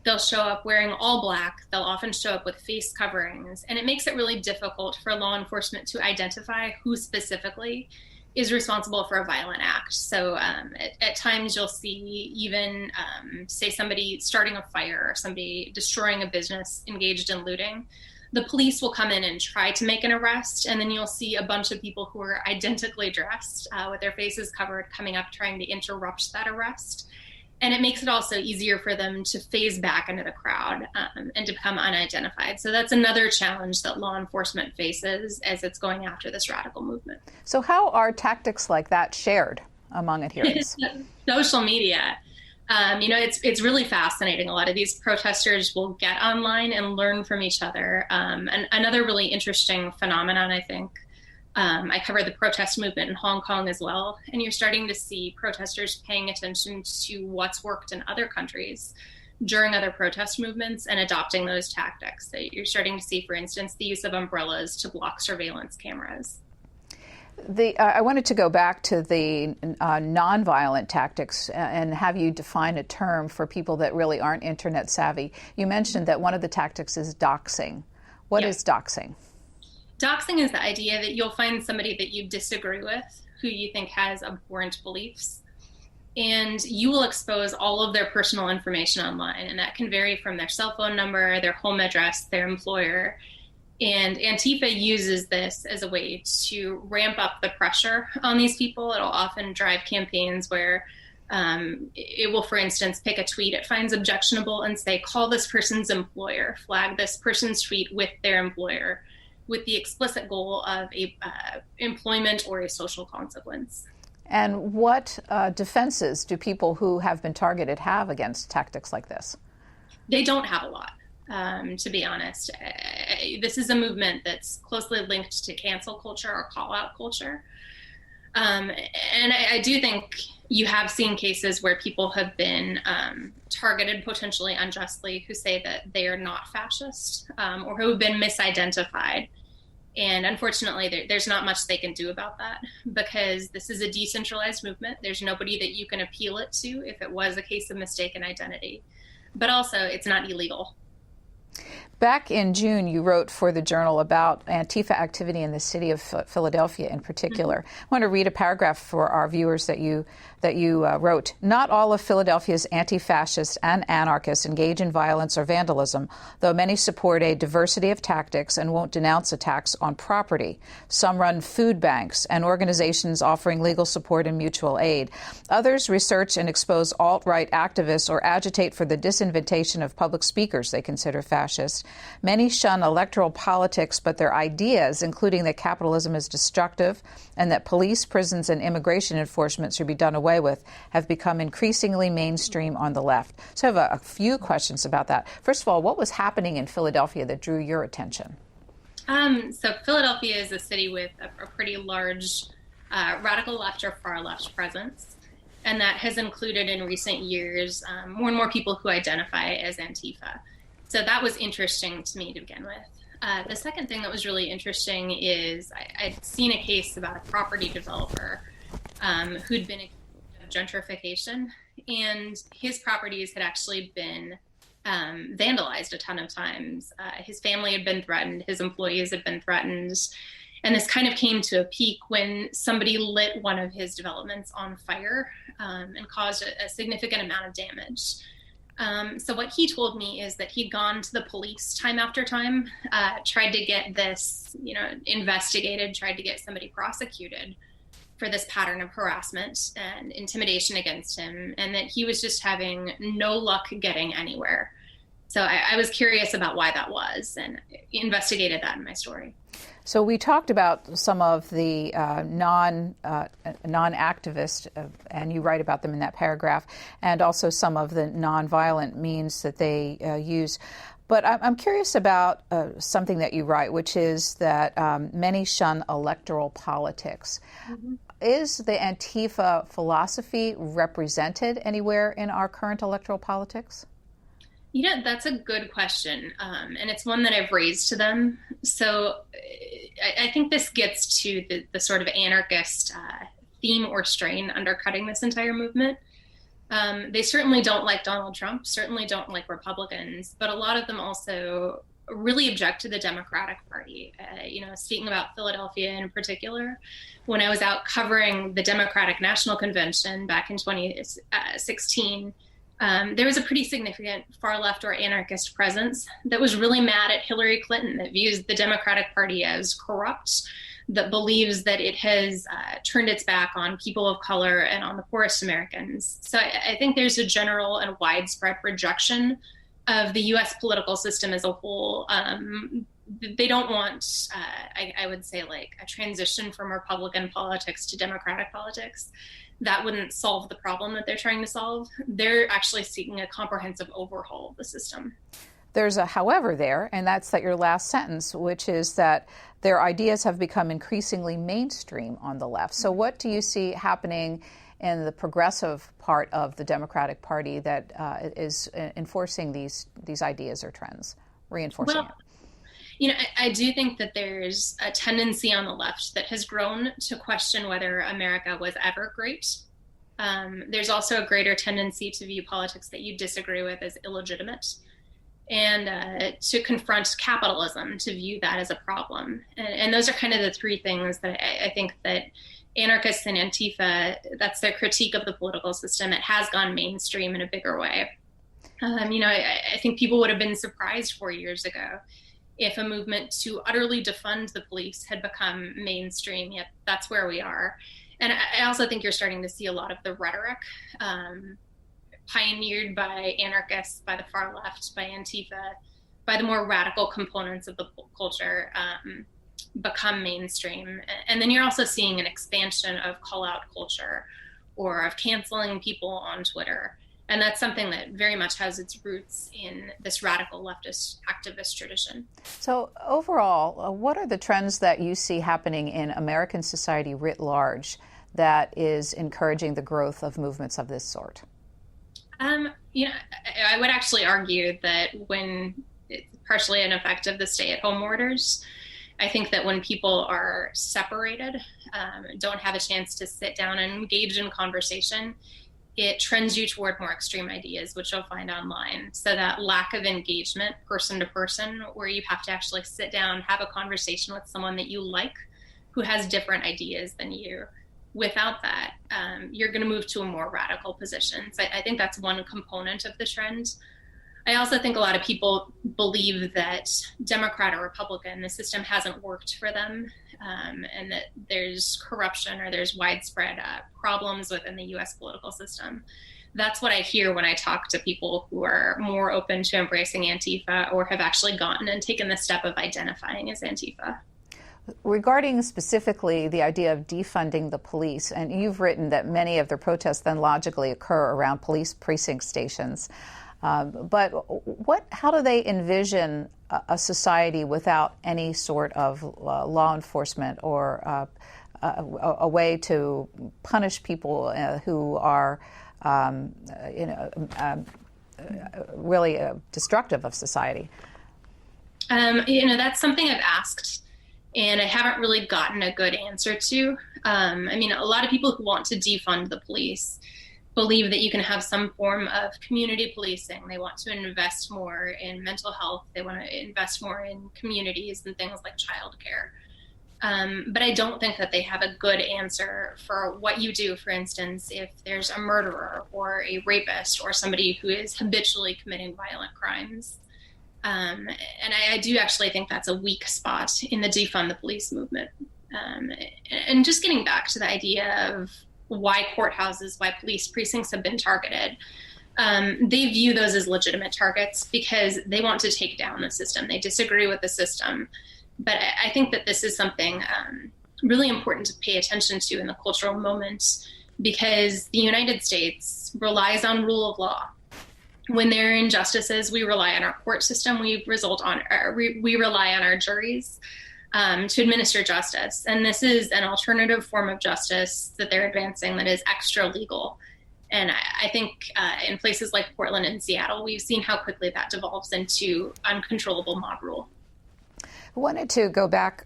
Speaker 8: They'll show up wearing all black. They'll often show up with face coverings. And it makes it really difficult for law enforcement to identify who specifically is responsible for a violent act. So at times you'll see even, say, somebody starting a fire or somebody destroying a business engaged in looting. The police will come in and try to make an arrest, and then you'll see a bunch of people who are identically dressed with their faces covered coming up trying to interrupt that arrest. And it makes it also easier for them to phase back into the crowd and to become unidentified. So that's another challenge that law enforcement faces as it's going after this radical movement.
Speaker 4: So how are tactics like that shared among adherents?
Speaker 8: Social media. It's really fascinating. A lot of these protesters will get online and learn from each other. And another really interesting phenomenon, I think, I cover the protest movement in Hong Kong as well. And you're starting to see protesters paying attention to what's worked in other countries during other protest movements and adopting those tactics. So you're starting to see, for instance, the use of umbrellas to block surveillance cameras.
Speaker 4: I wanted to go back to the nonviolent tactics and have you define a term for people that really aren't internet savvy. You mentioned that one of the tactics is doxing. What is doxing?
Speaker 8: Doxing is the idea that you'll find somebody that you disagree with, who you think has abhorrent beliefs, and you will expose all of their personal information online. And that can vary from their cell phone number, their home address, their employer. And Antifa uses this as a way to ramp up the pressure on these people. It'll often drive campaigns where it will, for instance, pick a tweet it finds objectionable and say, call this person's employer, flag this person's tweet with their employer, with the explicit goal of a employment or a social consequence.
Speaker 4: And what defenses do people who have been targeted have against tactics like this?
Speaker 8: They don't have a lot, to be honest. This is a movement that's closely linked to cancel culture or call-out culture. And I do think you have seen cases where people have been targeted potentially unjustly who say that they are not fascist or who have been misidentified. And unfortunately, there's not much they can do about that because this is a decentralized movement. There's nobody that you can appeal it to if it was a case of mistaken identity. But also, it's not illegal.
Speaker 4: Back in June, you wrote for the Journal about Antifa activity in the city of Philadelphia in particular. I want to read a paragraph for our viewers that you wrote. Not all of Philadelphia's anti-fascists and anarchists engage in violence or vandalism, though many support a diversity of tactics and won't denounce attacks on property. Some run food banks and organizations offering legal support and mutual aid. Others research and expose alt-right activists or agitate for the disinvitation of public speakers they consider fascist. Many shun electoral politics, but their ideas, including that capitalism is destructive and that police, prisons, and immigration enforcement should be done away with, have become increasingly mainstream on the left. So I have a few questions about that. First of all, what was happening in Philadelphia that drew your attention?
Speaker 8: So Philadelphia is a city with a pretty large radical left or far left presence. And that has included in recent years more and more people who identify as Antifa. So that was interesting to me to begin with. The second thing that was really interesting is I'd seen a case about a property developer who'd been accused of gentrification, and his properties had actually been vandalized a ton of times. His family had been threatened, his employees had been threatened, and this kind of came to a peak when somebody lit one of his developments on fire and caused a significant amount of damage. So what he told me is that he'd gone to the police time after time, tried to get this, investigated, tried to get somebody prosecuted for this pattern of harassment and intimidation against him, and that he was just having no luck getting anywhere. So I was curious about why that was and investigated that in my story.
Speaker 4: So we talked about some of the non-activist, and you write about them in that paragraph, and also some of the nonviolent means that they use. But I'm curious about something that you write, which is that many shun electoral politics. Mm-hmm. Is the Antifa philosophy represented anywhere in our current electoral politics?
Speaker 8: That's a good question. And it's one that I've raised to them. So I think this gets to the sort of anarchist theme or strain undercutting this entire movement. They certainly don't like Donald Trump, certainly don't like Republicans, but a lot of them also really object to the Democratic Party. Speaking about Philadelphia in particular, when I was out covering the Democratic National Convention back in 2016, there was a pretty significant far left or anarchist presence that was really mad at Hillary Clinton, that views the Democratic Party as corrupt, that believes that it has turned its back on people of color and on the poorest Americans. So I think there's a general and widespread rejection of the U.S. political system as a whole. They don't want, I would say, like a transition from Republican politics to Democratic politics. That wouldn't solve the problem that they're trying to solve. They're actually seeking a comprehensive overhaul of the system.
Speaker 4: There's a however there, and that's that your last sentence, which is that their ideas have become increasingly mainstream on the left. So what do you see happening in the progressive part of the Democratic Party that is enforcing these ideas or trends, reinforcing it?
Speaker 8: I do think that there's a tendency on the left that has grown to question whether America was ever great. There's also a greater tendency to view politics that you disagree with as illegitimate, and to confront capitalism, to view that as a problem. And those are kind of the three things that I think that anarchists and Antifa, that's their critique of the political system. It has gone mainstream in a bigger way. I think people would have been surprised 4 years ago if a movement to utterly defund the police had become mainstream, yet that's where we are. And I also think you're starting to see a lot of the rhetoric pioneered by anarchists, by the far left, by Antifa, by the more radical components of the culture become mainstream. And then you're also seeing an expansion of call-out culture or of canceling people on Twitter. And that's something that very much has its roots in this radical leftist activist tradition.
Speaker 4: So overall, what are the trends that you see happening in American society writ large that is encouraging the growth of movements of this sort?
Speaker 8: I would actually argue that when it's partially an effect of the stay-at-home orders, I think that when people are separated, don't have a chance to sit down and engage in conversation, it trends you toward more extreme ideas, which you'll find online. So that lack of engagement, person to person, where you have to actually sit down, have a conversation with someone that you like, who has different ideas than you. Without that, you're going to move to a more radical position. So I think that's one component of the trend. I also think a lot of people believe that Democrat or Republican, the system hasn't worked for them, and that there's corruption or there's widespread problems within the U.S. political system. That's what I hear when I talk to people who are more open to embracing Antifa or have actually gotten and taken the step of identifying as Antifa.
Speaker 4: Regarding specifically the idea of defunding the police, and you've written that many of the protests then logically occur around police precinct stations. But how do they envision a society without any sort of law enforcement or a way to punish people who are, really destructive of society?
Speaker 8: That's something I've asked, and I haven't really gotten a good answer to. A lot of people who want to defund the police believe that you can have some form of community policing. They want to invest more in mental health. They want to invest more in communities and things like childcare. But I don't think that they have a good answer for what you do, for instance, if there's a murderer or a rapist or somebody who is habitually committing violent crimes. And I do actually think that's a weak spot in the defund the police movement. And just getting back to the idea of why courthouses, why police precincts have been targeted. They view those as legitimate targets because they want to take down the system. They disagree with the system. But I think that this is something really important to pay attention to in the cultural moment, because the United States relies on rule of law. When there are injustices, we rely on our court system. We rely on our juries to administer justice. And this is an alternative form of justice that they're advancing that is extra legal. And I think in places like Portland and Seattle, we've seen how quickly that devolves into uncontrollable mob rule.
Speaker 4: I wanted to go back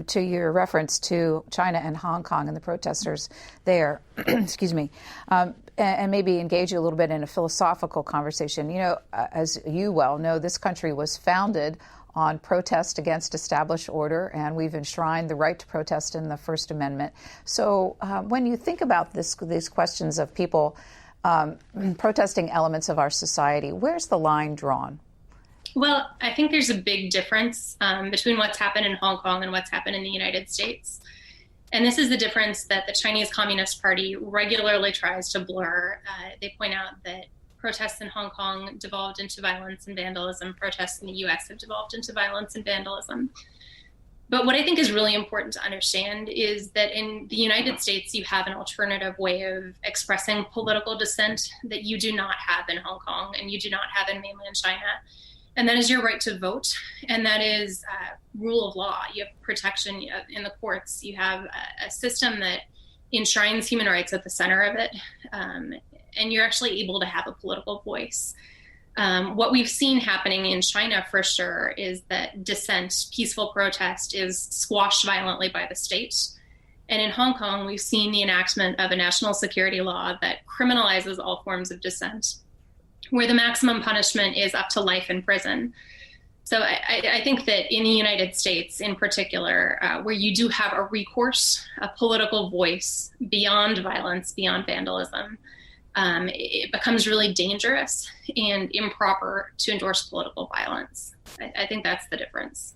Speaker 4: to your reference to China and Hong Kong and the protesters there, excuse me, and maybe engage you a little bit in a philosophical conversation. You know, as you well know, this country was founded on protest against established order, and we've enshrined the right to protest in the First Amendment. So when you think about these questions of people protesting elements of our society, where's the line drawn?
Speaker 8: Well, I think there's a big difference between what's happened in Hong Kong and what's happened in the United States. And this is the difference that the Chinese Communist Party regularly tries to blur. They point out that protests in Hong Kong devolved into violence and vandalism. Protests in the U.S. have devolved into violence and vandalism. But what I think is really important to understand is that in the United States, you have an alternative way of expressing political dissent that you do not have in Hong Kong and you do not have in mainland China. And that is your right to vote. And that is rule of law. You have protection in the courts. You have a system that enshrines human rights at the center of it. And you're actually able to have a political voice. What we've seen happening in China for sure is that dissent, peaceful protest, is squashed violently by the state. And in Hong Kong, we've seen the enactment of a national security law that criminalizes all forms of dissent, where the maximum punishment is up to life in prison. So I think that in the United States in particular, where you do have a recourse, a political voice beyond violence, beyond vandalism, it becomes really dangerous and improper to endorse political violence. I think that's the difference.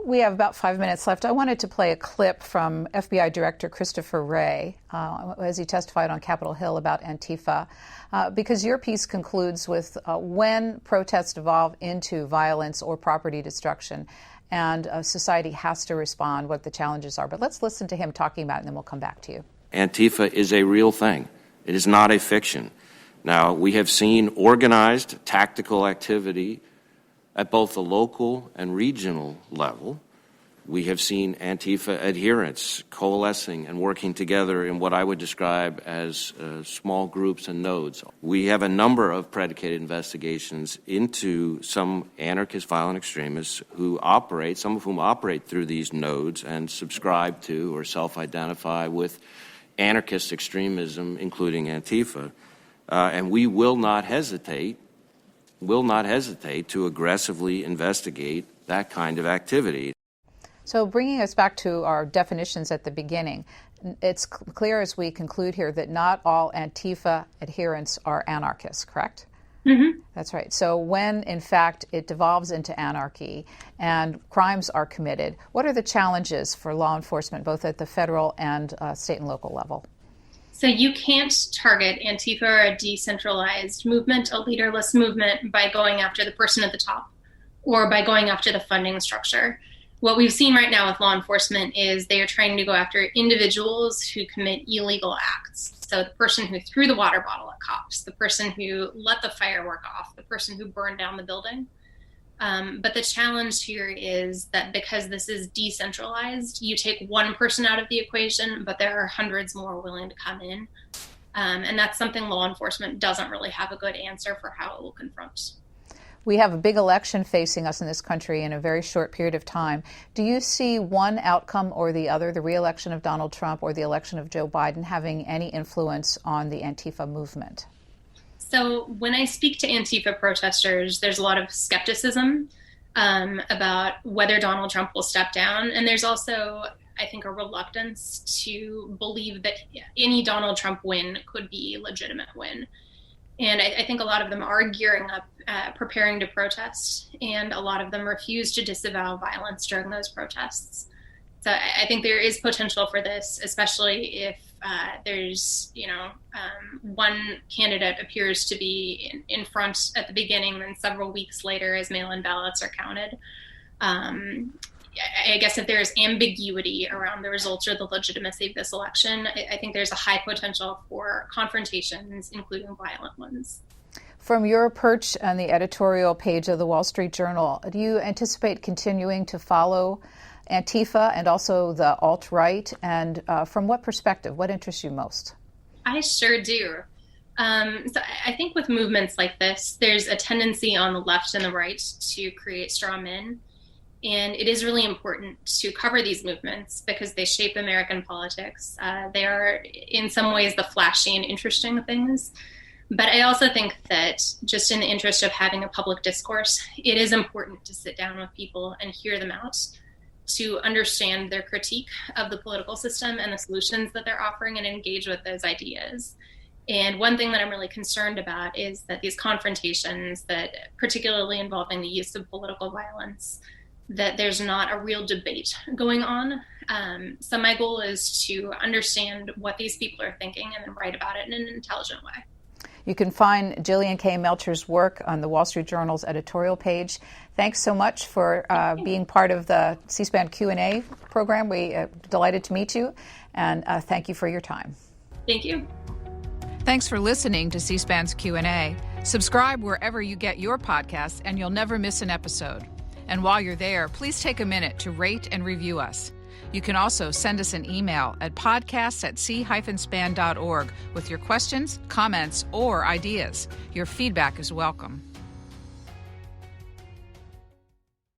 Speaker 4: We have about 5 minutes left. I wanted to play a clip from FBI Director Christopher Wray as he testified on Capitol Hill about Antifa, because your piece concludes with when protests devolve into violence or property destruction, and society has to respond, what the challenges are. But let's listen to him talking about it, and then we'll come back to you.
Speaker 6: Antifa is a real thing. It is not a fiction. Now, we have seen organized tactical activity at both the local and regional level. We have seen Antifa adherents coalescing and working together in what I would describe as small groups and nodes. We have a number of predicated investigations into some anarchist violent extremists who operate, some of whom operate through these nodes and subscribe to or self-identify with anarchist extremism, including Antifa. And we will not hesitate to aggressively investigate that kind of activity.
Speaker 4: So bringing us back to our definitions at the beginning, it's clear as we conclude here that not all Antifa adherents are anarchists, correct?
Speaker 8: Mm-hmm.
Speaker 4: That's right. So when, in fact, it devolves into anarchy and crimes are committed, what are the challenges for law enforcement, both at the federal and state and local level?
Speaker 8: So you can't target Antifa or a decentralized movement, a leaderless movement, by going after the person at the top or by going after the funding structure. What we've seen right now with law enforcement is they are trying to go after individuals who commit illegal acts. So the person who threw the water bottle at cops, the person who let the firework off, the person who burned down the building. But the challenge here is that because this is decentralized, you take one person out of the equation, but there are hundreds more willing to come in. And that's something law enforcement doesn't really have a good answer for how it will confront.
Speaker 4: We have a big election facing us in this country in a very short period of time. Do you see one outcome or the other, the re-election of Donald Trump or the election of Joe Biden, having any influence on the Antifa movement?
Speaker 8: So when I speak to Antifa protesters, there's a lot of skepticism about whether Donald Trump will step down. And there's also, I think, a reluctance to believe that any Donald Trump win could be a legitimate win. And I think a lot of them are gearing up, preparing to protest, and a lot of them refuse to disavow violence during those protests. So I think there is potential for this, especially if there's, one candidate appears to be in front at the beginning, then several weeks later as mail-in ballots are counted. I guess if there's ambiguity around the results or the legitimacy of this election, I think there's a high potential for confrontations, including violent ones.
Speaker 4: From your perch on the editorial page of the Wall Street Journal, do you anticipate continuing to follow Antifa and also the alt-right? And from what perspective? What interests you most?
Speaker 8: I sure do. So I think with movements like this, there's a tendency on the left and the right to create straw men. And it is really important to cover these movements because they shape American politics. They are, in some ways, the flashy and interesting things. But I also think that just in the interest of having a public discourse, it is important to sit down with people and hear them out, to understand their critique of the political system and the solutions that they're offering and engage with those ideas. And one thing that I'm really concerned about is that these confrontations, that particularly involving the use of political violence, that there's not a real debate going on. So my goal is to understand what these people are thinking and then write about it in an intelligent way.
Speaker 4: You can find Jillian K. Melchior's work on the Wall Street Journal's editorial page. Thanks so much for being part of the C-SPAN Q&A program. We're delighted to meet you, and thank you for your time.
Speaker 8: Thank you.
Speaker 1: Thanks for listening to C-SPAN's Q&A. Subscribe wherever you get your podcasts, and you'll never miss an episode. And while you're there, please take a minute to rate and review us. You can also send us an email at podcasts@c-span.org with your questions, comments, or ideas. Your feedback is welcome.